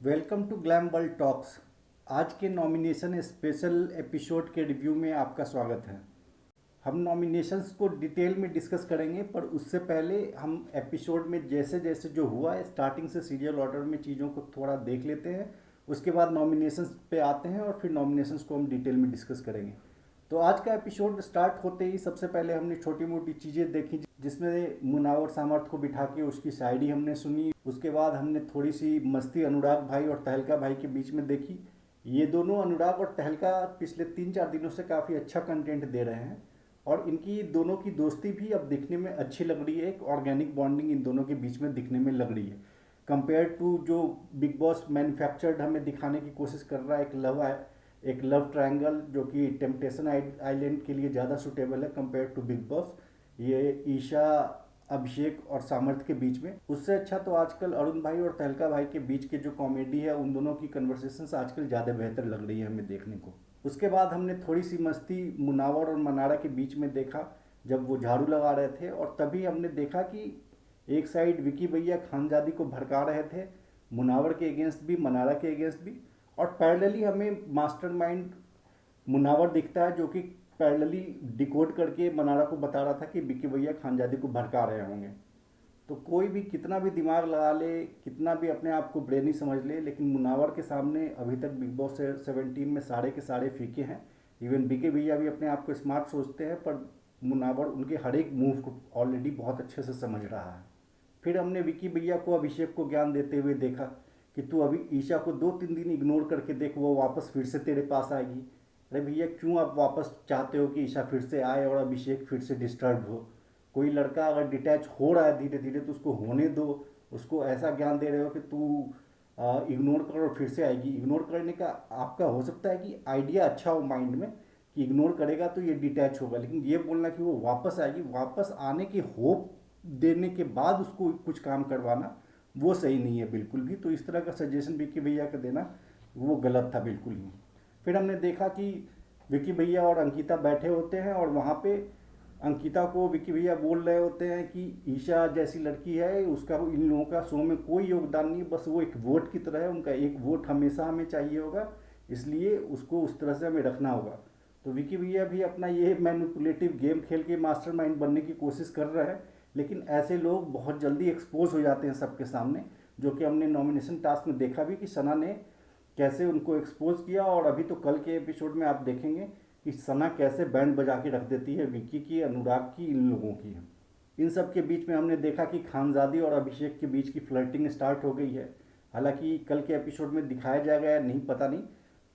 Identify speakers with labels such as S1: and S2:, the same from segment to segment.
S1: Welcome to glam world talks. आज के nomination special episode के रिव्यू में आपका स्वागत है। हम नॉमिनेशंस को डिटेल में डिस्कस करेंगे, पर उससे पहले हम एपिसोड में जैसे जैसे जो हुआ है स्टार्टिंग से सीरियल ऑर्डर में चीज़ों को थोड़ा देख लेते हैं। उसके बाद नॉमिनेशंस पे आते हैं और फिर नॉमिनेशंस को हम डिटेल में डिस्कस करेंगे। तो आज का एपिसोड स्टार्ट होते ही सबसे पहले हमने छोटी मोटी चीज़ें देखी, जिसमें मुनावर सामर्थ को बिठा के उसकी शायरी हमने सुनी। उसके बाद हमने थोड़ी सी मस्ती अनुराग भाई और तहलका भाई के बीच में देखी। ये दोनों अनुराग और तहलका पिछले 3-4 दिनों से काफ़ी अच्छा कंटेंट दे रहे हैं और इनकी दोनों की दोस्ती भी अब दिखने में अच्छी लग रही है। एक ऑर्गेनिक बॉन्डिंग इन दोनों के बीच में दिखने में लग रही है, कंपेयर टू जो बिग बॉस मैन्युफैक्चर्ड हमें दिखाने की कोशिश कर रहा है। एक लव ट्रायंगल जो कि टेम्पटेशन आइलैंड के लिए ज़्यादा सूटेबल है कंपेयर टू बिग बॉस। ये ईशा, अभिषेक और सामर्थ के बीच में, उससे अच्छा तो आजकल अरुण भाई और तहलका भाई के बीच के जो कॉमेडी है, उन दोनों की कन्वर्सेशंस आजकल ज़्यादा बेहतर लग रही है हमें देखने को। उसके बाद हमने थोड़ी सी मस्ती मुनावर और मनारा के बीच में देखा, जब वो झाड़ू लगा रहे थे, और तभी हमने देखा कि एक साइड विकी भैया खानजादी को भड़का रहे थे, मुनावर के अगेंस्ट भी, मनारा के अगेंस्ट भी, और पैरेलली हमें मास्टरमाइंड मुनावर दिखता है जो कि पैरेलली डिकोड करके मनारा को बता रहा था कि विक्की भैया खानजादी को भड़का रहे होंगे। तो कोई भी कितना भी दिमाग लगा ले, कितना भी अपने आप को ब्रेनी समझ ले, लेकिन मुनावर के सामने अभी तक बिग बॉस 17 में सारे के सारे फीके हैं। इवन विक्की भैया भी अपने आप को स्मार्ट सोचते हैं, पर मुनावर उनके हर एक मूव को ऑलरेडी बहुत अच्छे से समझ रहा है। फिर हमने विक्की भैया को अभिषेक को ज्ञान देते हुए देखा कि तू अभी ईशा को 2-3 दिन इग्नोर करके देख, वो वापस फिर से तेरे पास आएगी। अरे भैया, क्यों आप वापस चाहते हो कि ईशा फिर से आए और अभिषेक फिर से डिस्टर्ब हो? कोई लड़का अगर डिटैच हो रहा है धीरे धीरे तो उसको होने दो। उसको ऐसा ज्ञान दे रहे हो कि तू इग्नोर कर और फिर से आएगी। इग्नोर करने का आपका हो सकता है कि आइडिया अच्छा हो माइंड में कि इग्नोर करेगा तो ये डिटैच होगा, लेकिन ये बोलना कि वो वापस आएगी, वापस आने की होप देने के बाद उसको कुछ काम करवाना, वो सही नहीं है बिल्कुल भी। तो इस तरह का सजेशन विक्की भैया का देना वो गलत था बिल्कुल ही। फिर हमने देखा कि विक्की भैया और अंकिता बैठे होते हैं और वहाँ पे अंकिता को विक्की भैया बोल रहे होते हैं कि ईशा जैसी लड़की है, उसका इन लोगों का शो में कोई योगदान नहीं, बस वो एक वोट की तरह है, उनका एक वोट हमेशा हमें चाहिए होगा, इसलिए उसको उस तरह से हमें रखना होगा। तो विक्की भैया भी अपना ये मैनिपुलेटिव गेम खेल के मास्टरमाइंड बनने की कोशिश कर रहे हैं, लेकिन ऐसे लोग बहुत जल्दी एक्सपोज हो जाते हैं सबके सामने, जो कि हमने नॉमिनेशन टास्क में देखा भी कि सना ने कैसे उनको एक्सपोज किया। और अभी तो कल के एपिसोड में आप देखेंगे कि सना कैसे बैंड बजा के रख देती है विक्की की, अनुराग की, इन लोगों की। इन सब के बीच में हमने देखा कि खानजादी और अभिषेक के बीच की फ्लर्टिंग स्टार्ट हो गई है। हालांकि कल के एपिसोड में दिखाया जाएगा या नहीं पता नहीं,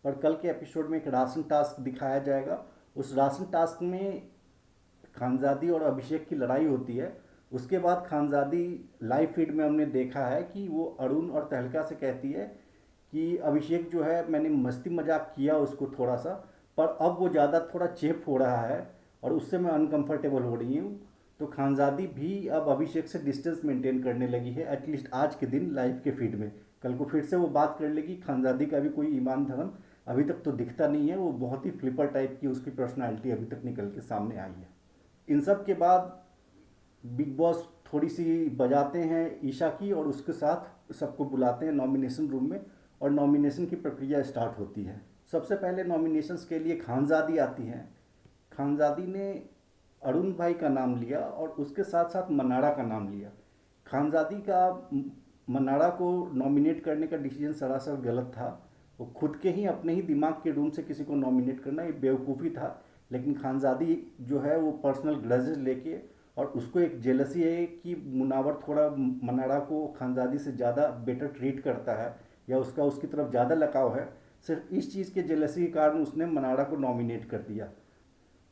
S1: पर कल के एपिसोड में एक राशन टास्क दिखाया जाएगा। उस राशन टास्क में खानजादी और अभिषेक की लड़ाई होती है। उसके बाद खानजादी लाइव फीड में हमने देखा है कि वो अरुण और तहलका से कहती है कि अभिषेक जो है, मैंने मस्ती मजाक किया उसको थोड़ा सा, पर अब वो ज़्यादा थोड़ा चेप हो रहा है और उससे मैं अनकंफर्टेबल हो रही हूँ। तो खानजादी भी अब अभिषेक से डिस्टेंस मेंटेन करने लगी है, एटलीस्ट आज के दिन लाइव के फीड में। कल को फिर से वो बात कर लेगी। खानजादी का भी कोई ईमान धर्म अभी तक तो दिखता नहीं है, वो बहुत ही फ्लिपर टाइप की उसकी पर्सनालिटी अभी तक निकल के सामने आई है। इन सब के बाद बिग बॉस थोड़ी सी बजाते हैं ईशा की और उसके साथ सबको बुलाते हैं नॉमिनेशन रूम में, और नॉमिनेशन की प्रक्रिया स्टार्ट होती है। सबसे पहले नॉमिनेशंस के लिए खानजादी आती हैं। खानजादी ने अरुण भाई का नाम लिया और उसके साथ साथ मनारा का नाम लिया। खानजादी का मनारा को नॉमिनेट करने का डिसीजन सरासर गलत था। वो खुद के ही अपने ही दिमाग के रूम से किसी को नॉमिनेट करना ये बेवकूफ़ी था। लेकिन खानजादी जो है वो पर्सनल ग्रजेस लेके, और उसको एक जेलसी है कि मुनावर थोड़ा मनारा को खानजादी से ज़्यादा बेटर ट्रीट करता है या उसका उसकी तरफ ज़्यादा लगाव है। सिर्फ इस चीज़ के जेलसी के कारण उसने मनारा को नॉमिनेट कर दिया।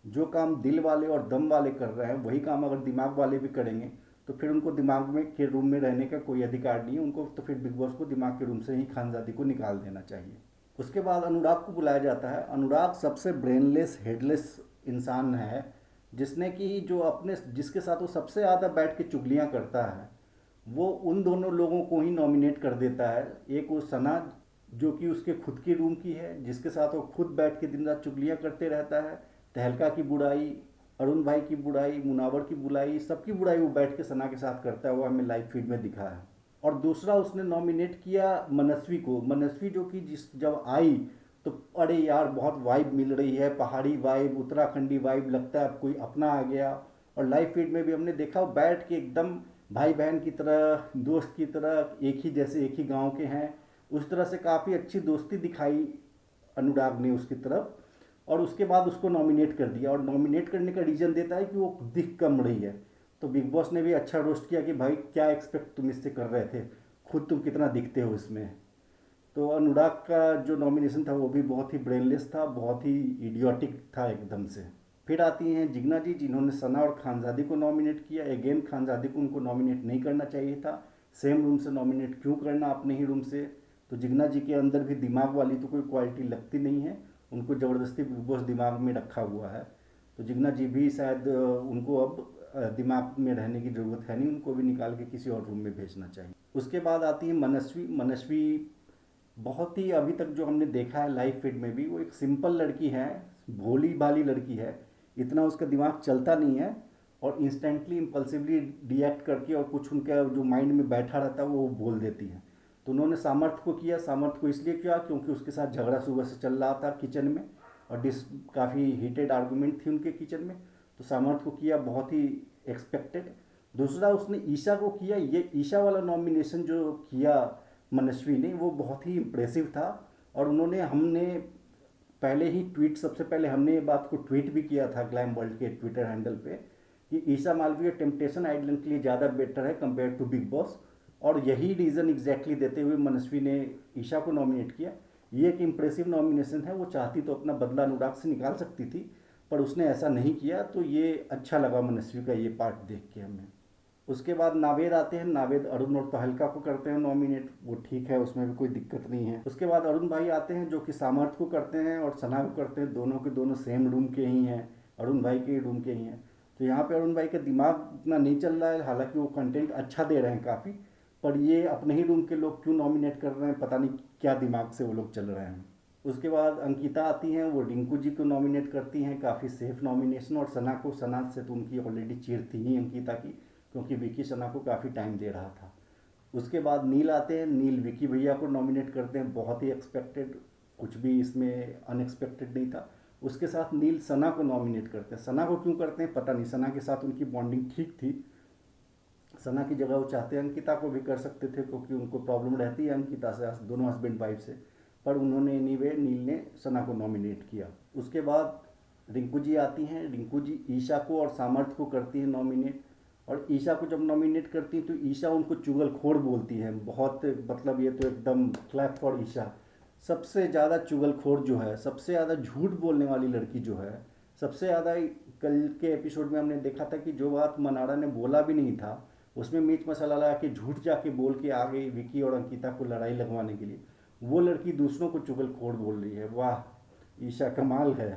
S1: जो काम दिल वाले और दम वाले कर रहे हैं, वही काम अगर दिमाग वाले भी करेंगे तो फिर उनको दिमाग में के रूम में रहने का कोई अधिकार नहीं है। उनको तो फिर बिग बॉस को दिमाग के रूम से ही खानजादी को निकाल देना चाहिए। उसके बाद अनुराग को बुलाया जाता है। अनुराग सबसे ब्रेनलेस, हेडलेस इंसान है, जिसने कि जो अपने जिसके साथ वो सबसे ज़्यादा बैठ के चुगलियाँ करता है, वो उन दोनों लोगों को ही नॉमिनेट कर देता है। एक वो सना, जो कि उसके खुद की रूम की है, जिसके साथ वो खुद बैठ के दिन रात चुगलियाँ करते रहता है। तहलका की बुराई, अरुण भाई की बुराई, मुनावर की बुराई, सबकी बुराई वो बैठ के सना के साथ करता है। वो हमें लाइव फीड में दिखा है। और दूसरा उसने नॉमिनेट किया मनस्वी को। मनस्वी जो कि जिस जब आई तो अरे यार बहुत वाइब मिल रही है, पहाड़ी वाइब, उत्तराखंडी वाइब, लगता है अब कोई अपना आ गया। और लाइव फीड में भी हमने देखा वो बैठ के एकदम भाई बहन की तरह, दोस्त की तरह, एक ही जैसे एक ही गांव के हैं, उस तरह से काफ़ी अच्छी दोस्ती दिखाई अनुराग ने उसकी तरफ। और उसके बाद उसको नॉमिनेट कर दिया, और नॉमिनेट करने का रीज़न देता है कि वो दिख कम रही है। तो बिग बॉस ने भी अच्छा रोस्ट किया कि भाई क्या एक्सपेक्ट तुम इससे कर रहे थे, खुद तुम कितना दिखते हो इसमें। तो अनुराग का जो नॉमिनेशन था वो भी बहुत ही ब्रेनलेस था, बहुत ही इडियोटिक था एकदम से। फिर आती हैं जिग्ना जी, जिन्होंने सना और खानजादी को नॉमिनेट किया। अगेन खानजादी को उनको नॉमिनेट नहीं करना चाहिए था, सेम रूम से नॉमिनेट क्यों करना अपने ही रूम से। तो जिग्ना जी के अंदर भी दिमाग वाली तो कोई क्वालिटी लगती नहीं है, उनको ज़बरदस्ती बिग बॉस दिमाग में रखा हुआ है। तो जिग्ना जी भी शायद उनको अब दिमाग में रहने की ज़रूरत है नहीं, उनको भी निकाल के किसी और रूम में भेजना चाहिए। उसके बाद आती है मनस्वी। मनस्वी बहुत ही अभी तक जो हमने देखा है लाइव फीड में भी, वो एक सिंपल लड़की है, भोली भाली लड़की है, इतना उसका दिमाग चलता नहीं है, और इंस्टेंटली इम्पल्सिवली रिएक्ट करके और कुछ उनका जो माइंड में बैठा रहता है वो बोल देती है। तो उन्होंने सामर्थ्य को किया। सामर्थ्य को इसलिए किया क्योंकि उसके साथ झगड़ा सुबह से चल रहा था किचन में, और काफ़ी हीटेड आर्गूमेंट थी उनके किचन में। तो सामर्थ्य को किया, बहुत ही एक्सपेक्टेड। दूसरा उसने ईशा को किया। ये ईशा वाला नॉमिनेशन जो किया मनस्वी ने, वो बहुत ही इम्प्रेसिव था। और उन्होंने, हमने पहले ही ट्वीट, सबसे पहले हमने ये बात को ट्वीट भी किया था ग्लैम वर्ल्ड के ट्विटर हैंडल पे, कि ईशा मालवीय टेम्पटेशन आइलैंड के लिए ज़्यादा बेटर है कंपेयर टू बिग बॉस। और यही रीज़न एग्जैक्टली देते हुए मनस्वी ने ईशा को नॉमिनेट किया। ये एक इम्प्रेसिव नॉमिनेशन है, वो चाहती तो अपना बदला अनुराग से निकाल सकती थी, पर उसने ऐसा नहीं किया। तो ये अच्छा लगा मनस्वी का ये पार्ट देख के हमें। उसके बाद नावेद आते हैं। नावेद अरुण और तहलका को करते हैं नॉमिनेट, वो ठीक है, उसमें भी कोई दिक्कत नहीं है। उसके बाद अरुण भाई आते हैं जो कि सामर्थ्य को करते हैं और सना को करते हैं। दोनों के दोनों सेम रूम के ही हैं, अरुण भाई के रूम के ही हैं। तो यहाँ पे अरुण भाई का दिमाग इतना नहीं चल रहा है, हालांकि वो कंटेंट अच्छा दे रहे हैं काफ़ी, पर ये अपने ही रूम के लोग क्यों नॉमिनेट कर रहे हैं, पता नहीं क्या दिमाग से वो लोग चल रहे हैं। उसके बाद अंकिता आती हैं, वो रिंकू जी को नॉमिनेट करती हैं, काफ़ी सेफ नॉमिनेशन। और सना को, सना से तो उनकी ऑलरेडी चिढ़ थी ही अंकिता की, क्योंकि विकी सना को काफ़ी टाइम दे रहा था। उसके बाद नील आते हैं। नील विकी भैया को नॉमिनेट करते हैं, बहुत ही एक्सपेक्टेड, कुछ भी इसमें अनएक्सपेक्टेड नहीं था। उसके साथ नील सना को नॉमिनेट करते हैं। सना को क्यों करते हैं पता नहीं, सना के साथ उनकी बॉन्डिंग ठीक थी। सना की जगह वो चाहते हैं अंकिता को भी कर सकते थे, क्योंकि उनको प्रॉब्लम रहती है अंकिता से, दोनों हस्बैंड वाइफ से। पर उन्होंने एनीवे, नील ने सना को नॉमिनेट किया। उसके बाद रिंकू जी आती हैं। रिंकू जी ईशा को और सामर्थ्य को करती हैं नॉमिनेट। और ईशा को जब नॉमिनेट करती हैं तो ईशा उनको चुगलखोर बोलती है बहुत, मतलब ये तो एकदम क्लैप फॉर ईशा। सबसे ज़्यादा चुगलखोर जो है, सबसे ज़्यादा झूठ बोलने वाली लड़की जो है, सबसे ज़्यादा। कल के एपिसोड में हमने देखा था कि जो बात मनाड़ा ने बोला भी नहीं था, उसमें मिर्च मसाला लगा के झूठ जाके बोल के आ गई विकी और अंकिता को लड़ाई लगवाने के लिए। वो लड़की दूसरों को चुगलखोर बोल रही है। वाह ईशा, कमाल है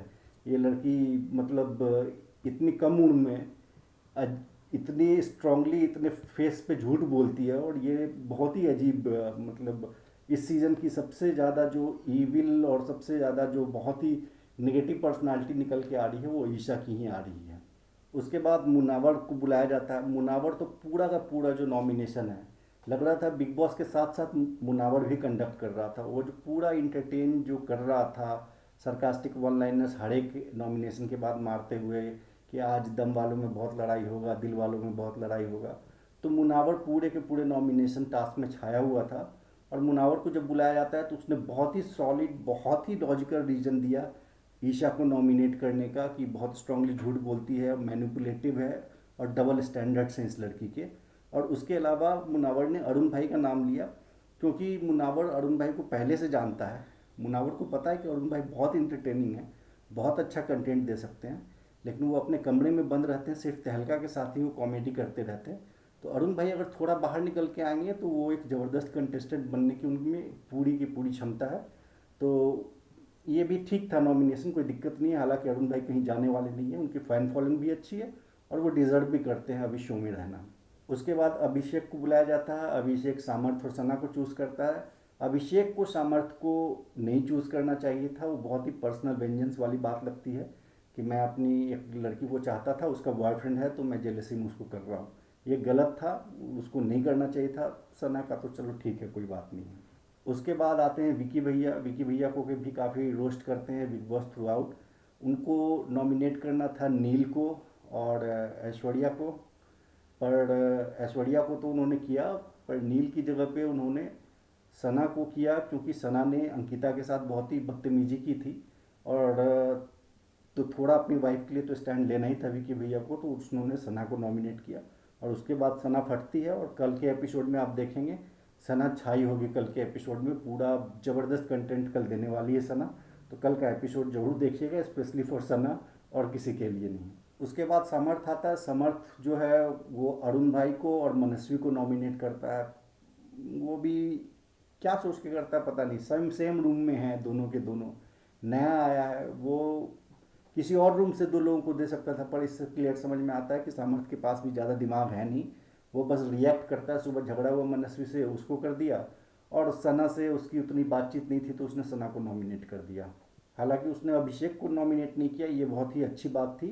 S1: ये लड़की। मतलब इतनी कम उम्र में इतनी स्ट्रांगली, इतने फेस पे झूठ बोलती है। और ये बहुत ही अजीब, मतलब इस सीज़न की सबसे ज़्यादा जो ईविल और सबसे ज़्यादा जो बहुत ही नेगेटिव पर्सनालिटी निकल के आ रही है, वो ईशा की ही आ रही है। उसके बाद मुनावर को बुलाया जाता है। मुनावर तो पूरा का पूरा जो नॉमिनेशन है, लग रहा था बिग बॉस के साथ साथ मुनावर भी कंडक्ट कर रहा था। वो जो पूरा इंटरटेन जो कर रहा था, सरकास्टिक वन लाइनर्स हर एक नॉमिनेशन के बाद मारते हुए, कि आज दम वालों में बहुत लड़ाई होगा, दिल वालों में बहुत लड़ाई होगा। तो मुनावर पूरे के पूरे नॉमिनेशन टास्क में छाया हुआ था। और मुनावर को जब बुलाया जाता है तो उसने बहुत ही सॉलिड, बहुत ही लॉजिकल रीज़न दिया ईशा को नॉमिनेट करने का, कि बहुत स्ट्रांगली झूठ बोलती है, मैनिपुलेटिव है, और डबल स्टैंडर्ड्स हैं इस लड़की के। और उसके अलावा मुनावर ने अरुण भाई का नाम लिया, क्योंकि मुनावर अरुण भाई को पहले से जानता है। मुनावर को पता है कि अरुण भाई बहुत इंटरटेनिंग है, बहुत अच्छा कंटेंट दे सकते हैं, लेकिन वो अपने कमरे में बंद रहते हैं, सिर्फ तहलका के साथ ही वो कॉमेडी करते रहते हैं। तो अरुण भाई अगर थोड़ा बाहर निकल के आएंगे तो वो एक ज़बरदस्त कंटेस्टेंट बनने की उनमें पूरी की पूरी क्षमता है। तो ये भी ठीक था नॉमिनेशन, कोई दिक्कत नहीं है। हालांकि अरुण भाई कहीं जाने वाले नहीं है, उनकी फ़ैन फॉलोइंग भी अच्छी है, और वो डिज़र्व भी करते हैं अभी शो में रहना। उसके बाद अभिषेक को बुलाया जाता है। अभिषेक सामर्थ्य और सना को चूज़ करता है। अभिषेक को सामर्थ्य को नहीं चूज़ करना चाहिए था, वो बहुत ही पर्सनल वेंजेंस वाली बात लगती है, कि मैं अपनी एक लड़की को चाहता था, उसका बॉयफ्रेंड है, तो मैं जेलसी में उसको कर रहा हूँ। ये गलत था, उसको नहीं करना चाहिए था सना का, तो चलो ठीक है, कोई बात नहीं है। उसके बाद आते हैं विकी भैया। विकी भैया को भी काफ़ी रोस्ट करते हैं बिग बॉस थ्रू आउट। उनको नॉमिनेट करना था नील को और ऐश्वर्या को, पर ऐश्वर्या को तो उन्होंने किया, पर नील की जगह पे उन्होंने सना को किया, क्योंकि सना ने अंकिता के साथ बहुत ही बदतमीजी की थी। और तो थोड़ा अपनी वाइफ के लिए तो स्टैंड लेना ही था विकी भैया को, तो उन्होंने सना को नॉमिनेट किया। और उसके बाद सना फटती है, और कल के एपिसोड में आप देखेंगे सना छाई होगी। कल के एपिसोड में पूरा ज़बरदस्त कंटेंट कल देने वाली है सना। तो कल का एपिसोड जरूर देखिएगा, स्पेशली फॉर सना, और किसी के लिए नहीं। उसके बाद समर्थ आता है। समर्थ जो है वो अरुण भाई को और मनस्वी को नॉमिनेट करता है। वो भी क्या सोच के करता है पता नहीं, सेम सेम रूम में है दोनों के दोनों, नया आया है वो, किसी और रूम से दो लोगों को दे सकता था, पर इससे क्लियर समझ में आता है कि सामर्थ के पास भी ज़्यादा दिमाग है नहीं। वो बस रिएक्ट करता है, सुबह झगड़ा हुआ मनस्वी से, उसको कर दिया, और सना से उसकी उतनी बातचीत नहीं थी तो उसने सना को नॉमिनेट कर दिया। हालांकि उसने अभिषेक को नॉमिनेट नहीं किया, ये बहुत ही अच्छी बात थी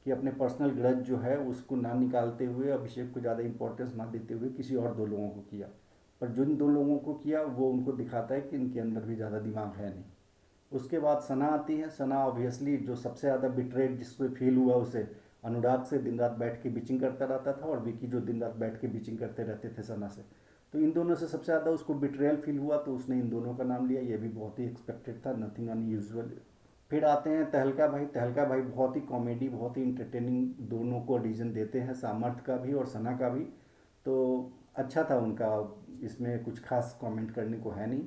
S1: कि अपने पर्सनल ग्रज जो है उसको ना निकालते हुए, अभिषेक को ज़्यादा इंपॉर्टेंस ना देते हुए किसी और दो लोगों को किया। पर जिन दो लोगों को किया वो उनको दिखाता है कि इनके अंदर भी ज़्यादा दिमाग है नहीं। उसके बाद सना आती है। सना ऑब्वियसली जो सबसे ज़्यादा बिट्रेड जिसको फील हुआ उसे, अनुराग से दिन रात बैठ के बिचिंग करता रहता था, और विकी जो दिन रात बैठ के बिचिंग करते रहते थे सना से, तो इन दोनों से सबसे ज़्यादा उसको बिट्रेयल फील हुआ, तो उसने इन दोनों का नाम लिया। ये भी बहुत ही एक्सपेक्टेड था, नथिंग अनयूजुअल। फिर आते हैं तहलका भाई। तहलका भाई बहुत ही कॉमेडी, बहुत ही इंटरटेनिंग, दोनों को ऑडिशन देते हैं, सामर्थ का भी और सना का भी। तो अच्छा था उनका, इसमें कुछ खास कमेंट करने को है नहीं।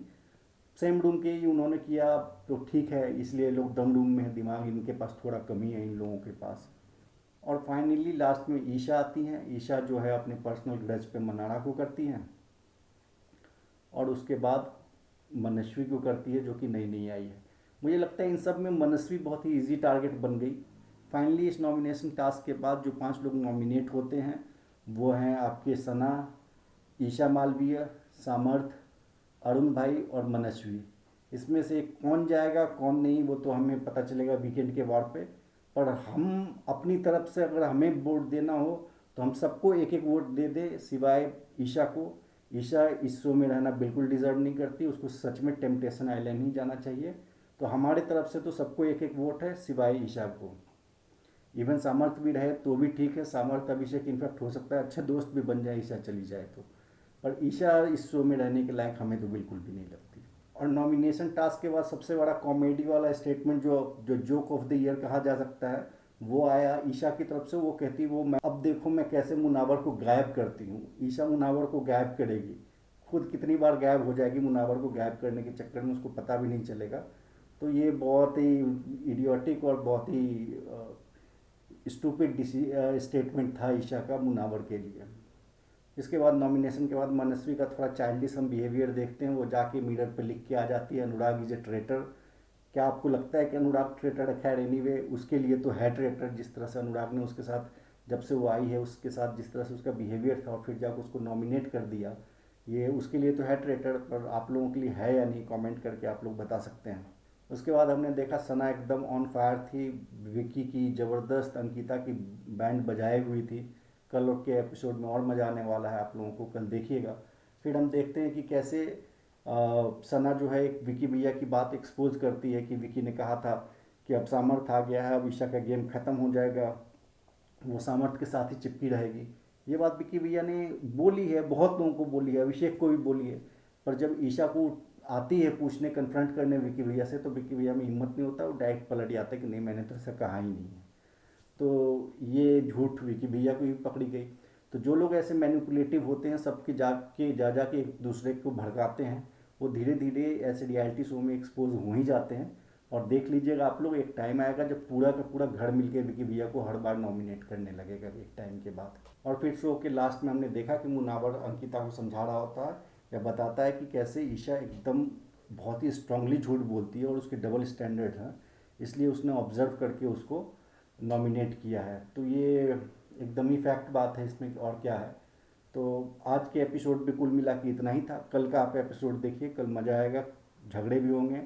S1: सेम रूम के ही उन्होंने किया, तो ठीक है, इसलिए लोग दम रूम में है, दिमाग इनके पास थोड़ा कमी है इन लोगों के पास। और फाइनली लास्ट में ईशा आती हैं। ईशा जो है अपने पर्सनल ग्रज पे मनाड़ा को करती हैं, और उसके बाद मनस्वी को करती है जो कि नई नई आई है। मुझे लगता है इन सब में मनस्वी बहुत ही इजी टारगेट बन गई। फाइनली इस नॉमिनेशन टास्क के बाद जो 5 लोग नॉमिनेट होते हैं वो हैं आपके सना, ईशा मालवीय, सामर्थ, अरुण भाई और मनस्वी। इसमें से कौन जाएगा कौन नहीं वो तो हमें पता चलेगा वीकेंड के वार पे। पर हम अपनी तरफ से अगर हमें वोट देना हो तो हम सबको एक एक वोट दे दे, सिवाय ईशा को। ईशा इस शो में रहना बिल्कुल डिज़र्व नहीं करती, उसको सच में टेम्पटेशन आइलैंड ही जाना चाहिए। तो हमारे तरफ से तो सबको एक एक वोट है, सिवाय ईशा को। इवन सामर्थ भी रहे तो भी ठीक है, सामर्थ अभिषेक इनफैक्ट हो सकता है अच्छे दोस्त भी बन जाए ईशा चली जाए तो। पर ईशा इस शो में रहने के लायक हमें तो बिल्कुल भी नहीं लगती। और नॉमिनेशन टास्क के बाद सबसे बड़ा कॉमेडी वाला स्टेटमेंट जो जो जोक ऑफ द ईयर कहा जा सकता है वो आया ईशा की तरफ से। वो कहती वो मैं अब देखो मैं कैसे मुनावर को गायब करती हूँ। ईशा मुनावर को गायब करेगी, खुद कितनी बार गायब हो जाएगी मुनावर को गायब करने के चक्कर में, उसको पता भी नहीं चलेगा। तो ये बहुत ही इडियोटिक और बहुत ही स्टूपिड स्टेटमेंट था ईशा का मुनावर के लिए। इसके बाद नॉमिनेशन के बाद मनस्वी का थोड़ा चाइल्डिश हम बिहेवियर देखते हैं। वो जाके मिरर पे लिख के आ जाती है अनुराग इज ए ट्रेटर। क्या आपको लगता है कि अनुराग ट्रेटर है? खैर एनीवे उसके लिए तो है ट्रेटर, जिस तरह से अनुराग ने उसके साथ जब से वो आई है उसके साथ जिस तरह से उसका बिहेवियर था, और फिर जाकर उसको नॉमिनेट कर दिया, ये उसके लिए तो है ट्रेटर। पर आप लोगों के लिए है या नहीं, कमेंट करके आप लोग बता सकते हैं। उसके बाद हमने देखा सना एकदम ऑन फायर थी, विकी की ज़बरदस्त, अंकिता की बैंड बजाए हुई थी। कल के एपिसोड में और मज़ा आने वाला है, आप लोगों को कल देखिएगा। फिर हम देखते हैं कि कैसे सना जो है एक विकी भैया की बात एक्सपोज करती है कि विकी ने कहा था कि अब सामर्थ आ गया है, अब ईशा का गेम ख़त्म हो जाएगा, वो सामर्थ के साथ ही चिपकी रहेगी। ये बात विकी भैया ने बोली है, बहुत लोगों को बोली है, अभिषेक को भी बोली है। पर जब ईशा को आती है पूछने, कन्फ्रंट करने विकी भैया से, तो विकी भैया में हिम्मत नहीं होता, वो डायरेक्ट पलट जाता है कि नहीं मैंने तो ऐसा कहा ही नहीं है। तो ये झूठ विकी भैया को भी पकड़ी गई। तो जो लोग ऐसे मैनिपुलेटिव होते हैं, सबके जा के एक दूसरे को भड़काते हैं, वो धीरे धीरे ऐसे रियलिटी शो में एक्सपोज हो ही जाते हैं। और देख लीजिएगा आप लोग, एक टाइम आएगा जब पूरा का पूरा घर मिलके विकी भैया को हर बार नॉमिनेट करने लगेगा एक टाइम के बाद। और फिर शो के लास्ट में हमने देखा कि मुनावर अंकिता को समझा रहा होता है या बताता है कि कैसे ईशा एकदम बहुत ही स्ट्रांगली झूठ बोलती है और उसके डबल स्टैंडर्ड हैं, इसलिए उसने ऑब्जर्व करके उसको नॉमिनेट किया है। तो ये एकदम ही फैक्ट बात है, इसमें और क्या है। तो आज के एपिसोड में कुल मिला के इतना ही था। कल का आप एपिसोड देखिए, कल मज़ा आएगा, झगड़े भी होंगे।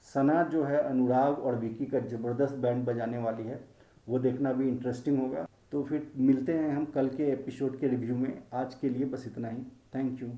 S1: सना जो है अनुराग और विकी का ज़बरदस्त बैंड बजाने वाली है, वो देखना भी इंटरेस्टिंग होगा। तो फिर मिलते हैं हम कल के एपिसोड के रिव्यू में। आज के लिए बस इतना ही। Thank you.